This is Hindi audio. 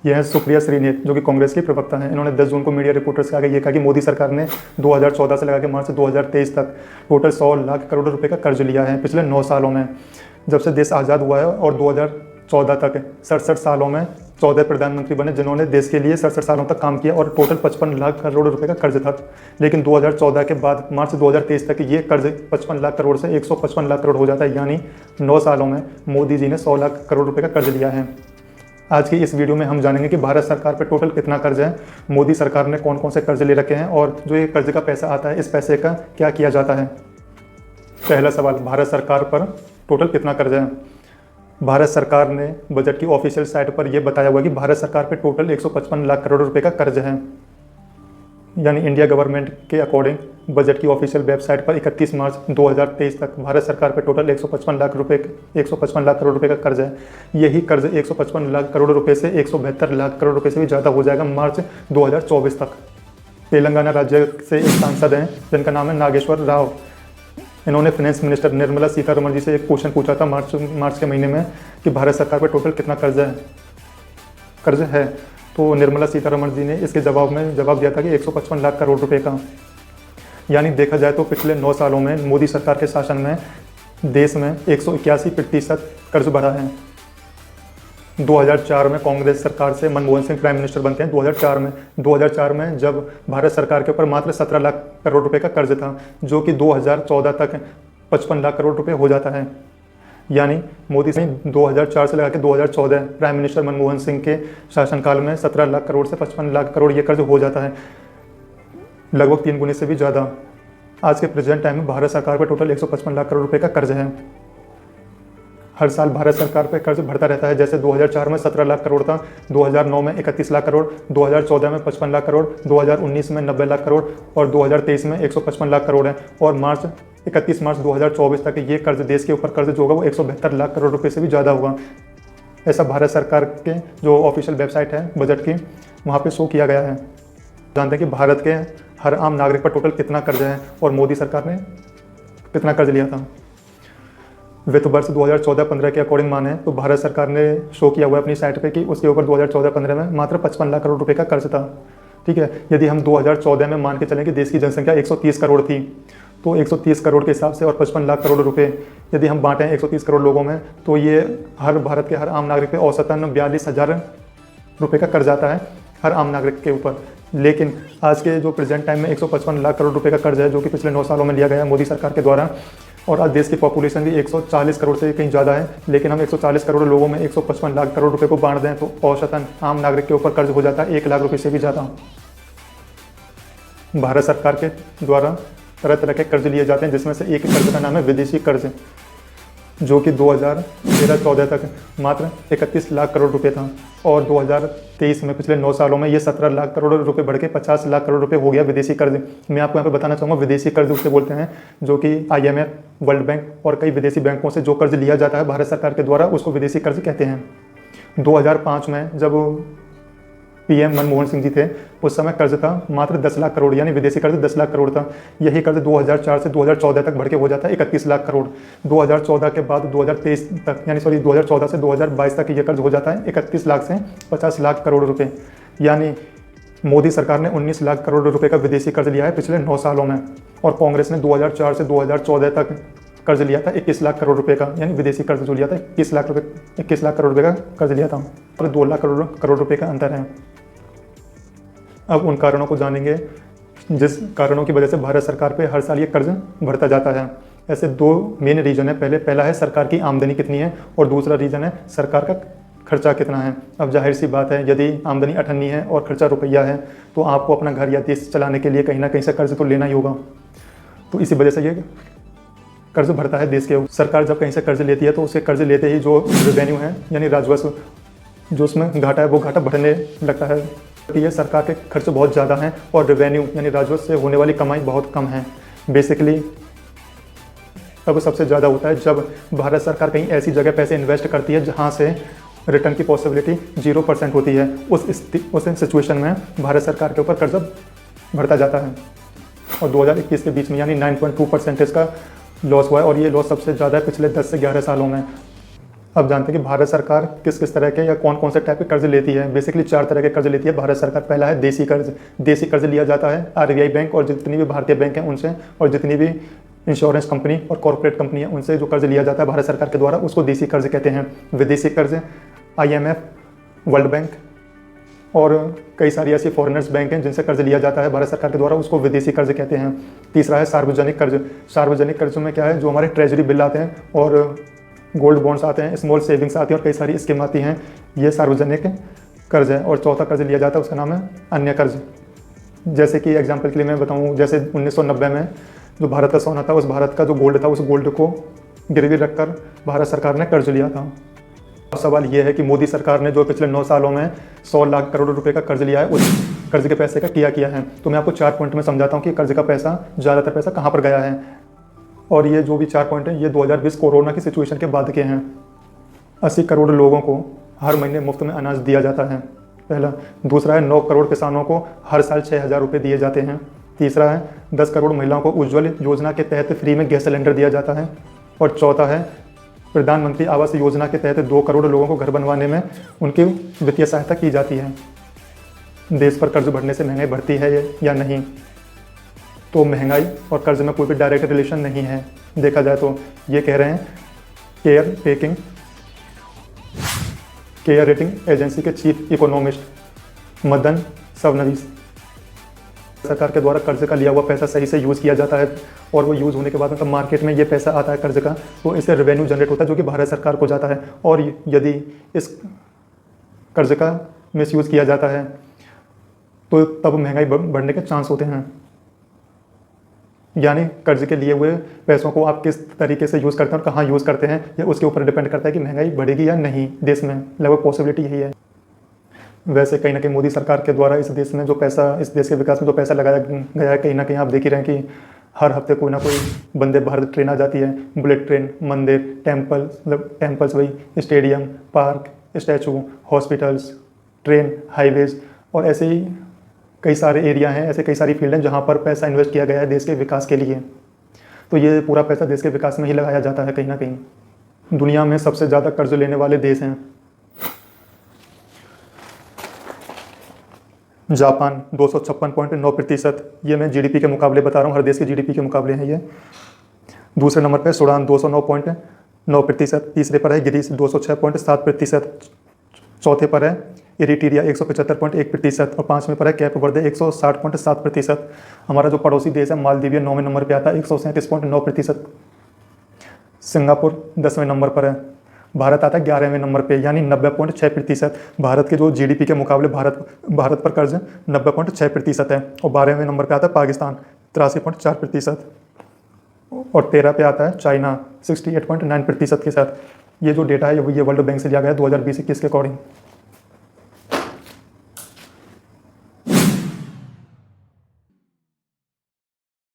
यह है सुप्रिया श्रीनेत, जो कि कांग्रेस की प्रवक्ता हैं। इन्होंने 10 जून को मीडिया रिपोर्टर्स के आगे ये कहा कि मोदी सरकार ने 2014 से लगा के मार्च 2023 तक टोटल 100 लाख करोड़ रुपए का कर्ज लिया है पिछले 9 सालों में, जब से देश आज़ाद हुआ है। और 2014 तक 67 सालों में 14 प्रधानमंत्री बने जिन्होंने देश के लिए 67 सालों तक काम किया, और टोटल 55 लाख करोड़ रुपए का कर्ज था। लेकिन 2014 के बाद मार्च 2023 तक ये कर्ज 55 लाख करोड़ से 155 लाख करोड़ हो जाता है, यानी 9 सालों में मोदी जी ने 100 लाख करोड़ रुपए का कर्ज लिया है। आज की इस वीडियो में हम जानेंगे कि भारत सरकार पर टोटल कितना कर्ज है, मोदी सरकार ने कौन कौन से कर्ज ले रखे हैं, और जो ये कर्ज का पैसा आता है इस पैसे का क्या किया जाता है। पहला सवाल, भारत सरकार पर टोटल कितना कर्ज है। भारत सरकार ने बजट की ऑफिशियल साइट पर यह बताया हुआ कि भारत सरकार पे टोटल 155 लाख करोड़ रुपए का कर्ज है, यानी इंडिया गवर्नमेंट के अकॉर्डिंग बजट की ऑफिशियल वेबसाइट पर 31 मार्च 2023 तक भारत सरकार पे टोटल 155 लाख करोड़ रुपए का कर्ज है। यही कर्ज 155 लाख करोड़ रुपए से 172 लाख करोड़ रुपए से भी ज़्यादा हो जाएगा मार्च 2024 तक। तेलंगाना राज्य से एक सांसद हैं जिनका नाम है नागेश्वर राव। इन्होंने फाइनेंस मिनिस्टर निर्मला सीतारमण जी से एक क्वेश्चन पूछा था मार्च के महीने में कि भारत सरकार पर टोटल कितना कर्ज है। तो निर्मला सीतारमण जी ने इसके जवाब दिया था कि 155 लाख करोड़ रुपए का। यानी देखा जाए तो पिछले 9 सालों में मोदी सरकार के शासन में देश में 181% कर्ज बढ़ा है। 2004 में कांग्रेस सरकार से मनमोहन सिंह प्राइम मिनिस्टर बनते हैं। 2004 में जब भारत सरकार के ऊपर मात्र 17 लाख करोड़ रुपए का कर्ज था, जो कि 2014 तक 55 लाख करोड़ रुपए हो जाता है। यानी मोदी सिंह 2004 से लगा के 2014 प्राइम मिनिस्टर मनमोहन सिंह के शासनकाल में 17 लाख करोड़ से 55 लाख करोड़ ये कर्ज हो जाता है, लगभग 3 गुने से भी ज़्यादा। आज के प्रेजेंट टाइम में भारत सरकार पर टोटल 155 लाख करोड़ रुपए का कर्ज है। हर साल भारत सरकार पर कर्ज बढ़ता रहता है। जैसे 2004 में 17 लाख करोड़ था, 2009 में 31 लाख करोड़, 2014 में 55 लाख करोड़, 2019 में 90 लाख करोड़ और 2023 में 155 लाख करोड़ है। और 31 मार्च 2024 तक ये कर्ज, देश के ऊपर कर्ज जो होगा वो 172 लाख करोड़ रुपए से भी ज़्यादा होगा। ऐसा भारत सरकार के जो ऑफिशियल वेबसाइट है बजट की, वहाँ पे शो किया गया है। जानते हैं कि भारत के हर आम नागरिक पर टोटल कितना कर्ज है और मोदी सरकार ने कितना कर्ज लिया था। वित्त वर्ष 2014-15 के अकॉर्डिंग माने तो भारत सरकार ने शो किया हुआ है अपनी साइट पे कि उसके ऊपर 2014-15 में मात्र 55 लाख करोड़ रुपए का कर्ज था। ठीक है, यदि हम 2014 में मान के चलें कि देश की जनसंख्या 130 करोड़ थी, तो 130 करोड़ के हिसाब से और 55 लाख करोड़ रुपए यदि हम बांटें 130 करोड़ लोगों में, तो ये भारत के हर आम नागरिक पे औसतन 42,000 रुपये का कर्ज आता है हर आम नागरिक के ऊपर। लेकिन आज के जो प्रेजेंट टाइम में 155 लाख करोड़ रुपए का कर्ज है, जो कि पिछले 9 सालों में लिया गया है मोदी सरकार के द्वारा। और आज देश की पॉपुलेशन भी 140 करोड़ से कहीं ज़्यादा है, लेकिन हम 140 करोड़ लोगों में 155 लाख करोड़ रुपए को बांट दें तो औसतन आम नागरिक के ऊपर कर्ज हो जाता है 1 लाख रुपये से भी ज़्यादा। भारत सरकार के द्वारा तरह तरह के कर्ज लिए जाते हैं, जिसमें से एक कर्ज का नाम है विदेशी कर्ज, जो कि 2013-14 तक मात्र 31 लाख करोड़ रुपए था। और 2023 में पिछले 9 सालों में ये 17 लाख करोड़ रुपए बढ़ के 50 लाख करोड़ रुपए हो गया विदेशी कर्ज। मैं आपको यहाँ पे बताना चाहूँगा, विदेशी कर्ज उसे बोलते हैं जो कि IMF, वर्ल्ड बैंक और कई विदेशी बैंकों से जो कर्ज लिया जाता है भारत सरकार के द्वारा, उसको विदेशी कर्ज कहते हैं। 2005 में जब PM मनमोहन सिंह जी थे, उस समय कर्ज था मात्र 10 लाख करोड़, यानी विदेशी कर्ज 10 लाख करोड़ था। यही कर्ज 2004 से 2014 तक बढ़ के हो जाता है 31 लाख करोड़। 2014 के बाद 2023 तक, यानी 2014 से 2022 तक ये कर्ज हो जाता है 31 लाख से 50 लाख करोड़ रुपए। यानी मोदी सरकार ने 19 लाख करोड़ रुपए का विदेशी कर्ज लिया है पिछले 9 सालों में। और कांग्रेस ने 2004 से 2014 तक कर्ज लिया था 21 लाख करोड़ रुपए का, यानी विदेशी कर्ज जो लिया था 21 लाख करोड़ रुपए का कर्ज लिया था, और 2 लाख करोड़ रुपए का अंतर है। अब उन कारणों को जानेंगे जिस कारणों की वजह से भारत सरकार पे हर साल ये कर्ज बढ़ता जाता है। ऐसे 2 मेन रीजन है। पहला है सरकार की आमदनी कितनी है, और दूसरा रीजन है सरकार का खर्चा कितना है। अब जाहिर सी बात है, यदि आमदनी 98 है और खर्चा रुपया है, तो आपको अपना घर या देश चलाने के लिए कहीं ना कहीं से कर्ज तो लेना ही होगा। तो इसी वजह से ये कर्ज बढ़ता है देश के। सरकार जब कहीं से कर्ज लेती है तो उसके कर्ज लेते ही जो रेवेन्यू है, यानी राजस्व, जो उसमें घाटा है वो घाटा बढ़ने लगता है। ये सरकार के खर्च बहुत ज़्यादा हैं और रेवेन्यू यानी राजस्व से होने वाली कमाई बहुत कम है। बेसिकली अब सबसे ज़्यादा होता है जब भारत सरकार कहीं ऐसी जगह पैसे इन्वेस्ट करती है जहाँ से रिटर्न की पॉसिबिलिटी 0% होती है। उस सिचुएशन में भारत सरकार के ऊपर कर्ज बढ़ता जाता है। और 2021 के बीच में यानी 9.2% का लॉस हुआ है, और ये लॉस सबसे ज़्यादा है पिछले 10 से 11 सालों में। अब जानते हैं कि भारत सरकार किस किस तरह के या कौन कौन से टाइप के कर्ज लेती है। बेसिकली 4 तरह के कर्ज लेती है भारत सरकार। पहला है देसी कर्ज। देसी कर्ज लिया जाता है आरबीआई बैंक और जितनी भी भारतीय बैंक हैं उनसे, और जितनी भी इंश्योरेंस कंपनी और कॉर्पोरेट कंपनी है उनसे जो कर्ज लिया जाता है भारत सरकार के द्वारा, उसको देसी कर्ज कहते हैं। विदेशी कर्ज IMF, वर्ल्ड बैंक और कई सारी ऐसी फॉरेनर्स बैंक हैं जिनसे कर्ज लिया जाता है भारत सरकार के द्वारा, उसको विदेशी कर्ज कहते हैं। तीसरा है सार्वजनिक कर्ज। सार्वजनिक कर्ज में क्या है, जो हमारे ट्रेजरी बिल आते हैं और गोल्ड बॉन्ड्स आते हैं, स्मॉल सेविंग्स आती हैं और कई सारी स्कीम आती हैं, ये सार्वजनिक कर्ज है। और चौथा कर्ज लिया जाता है उसका नाम है अन्य कर्ज। जैसे कि एग्जांपल के लिए मैं बताऊं, जैसे 1990 में जो भारत का सोना था, उस भारत का जो गोल्ड था, उस गोल्ड को गिरवी रखकर भारत सरकार ने कर्ज लिया था। अब सवाल ये है कि मोदी सरकार ने जो पिछले 9 सालों में 100 लाख करोड़ रुपए का कर्ज लिया है, उस कर्ज के पैसे का किया है। तो मैं आपको 4 पॉइंट में समझाता हूँ कि कर्ज का पैसा, ज़्यादातर पैसा कहाँ पर गया है। और ये जो भी 4 पॉइंट हैं ये 2020 कोरोना की सिचुएशन के बाद के हैं। 80 करोड़ लोगों को हर महीने मुफ्त में अनाज दिया जाता है, पहला। दूसरा है 9 करोड़ किसानों को हर साल 6,000 रुपये दिए जाते हैं। तीसरा है 10 करोड़ महिलाओं को उज्ज्वल योजना के तहत फ्री में गैस सिलेंडर दिया जाता है। और चौथा है प्रधानमंत्री आवास योजना के तहत 2 करोड़ लोगों को घर बनवाने में उनकी वित्तीय सहायता की जाती है। देश पर कर्ज बढ़ने से महंगाई बढ़ती है या नहीं? तो महंगाई और कर्ज में कोई भी डायरेक्ट रिलेशन नहीं है देखा जाए तो। ये कह रहे हैं केयर रेटिंग एजेंसी के चीफ इकोनॉमिस्ट मदन फडणवीस। सरकार के द्वारा कर्ज का लिया हुआ पैसा सही से यूज़ किया जाता है और वो यूज़ होने के बाद मतलब मार्केट में ये पैसा आता है कर्ज का, तो इससे रेवेन्यू जनरेट होता है जो कि भारत सरकार को जाता है। और यदि इस कर्ज का मिसयूज़ किया जाता है तो तब महंगाई बढ़ने के चांस होते हैं। यानी कर्ज के लिए हुए पैसों को आप किस तरीके से यूज़ करते हैं और कहाँ यूज़ करते हैं, ये उसके ऊपर डिपेंड करता है कि महंगाई बढ़ेगी या नहीं देश में। लगभग पॉसिबिलिटी यही है। वैसे कहीं ना कहीं मोदी सरकार के द्वारा इस देश में जो पैसा, इस देश के विकास में जो पैसा लगाया गया है, कहीं ना कहीं आप देख ही रहे हैं कि हर हफ्ते कोई ना कोई वंदे भारत ट्रेन आ जाती है। बुलेट ट्रेन, मंदिर, टेम्पल्स वही stadium, park, statue, hospitals, train, highways और ऐसे ही कई सारे एरिया हैं, ऐसे कई सारी फील्ड हैं जहाँ पर पैसा इन्वेस्ट किया गया है देश के विकास के लिए। तो ये पूरा पैसा देश के विकास में ही लगाया जाता है कहीं ना कहीं। दुनिया में सबसे ज़्यादा कर्ज लेने वाले देश हैं जापान 256.9%। ये मैं जीडीपी के मुकाबले बता रहा हूँ, हर देश के जीडीपी के मुकाबले हैं ये। दूसरे नंबर पर सूडान 209.9%। तीसरे पर है ग्रीस 206.7%। चौथे पर है इरिट्रिया 175.1% और 5वें पर है कैप वर्दे 160.7%। हमारा जो पड़ोसी देश है मालदीव 9वें नंबर पर आता है 137.9%। सिंगापुर 10वें नंबर पर है। भारत आता है 11वें नंबर पे यानी 90.6%। भारत के जो जीडीपी के मुकाबले भारत पर कर्ज 90.6% है। और 12वें नंबर पे आता है पाकिस्तान 83.4% और 13 पे आता है चाइना 68.9% के साथ। ये जो डेटा है ये वर्ल्ड बैंक से लिया गया है 2020-21 के अकॉर्डिंग।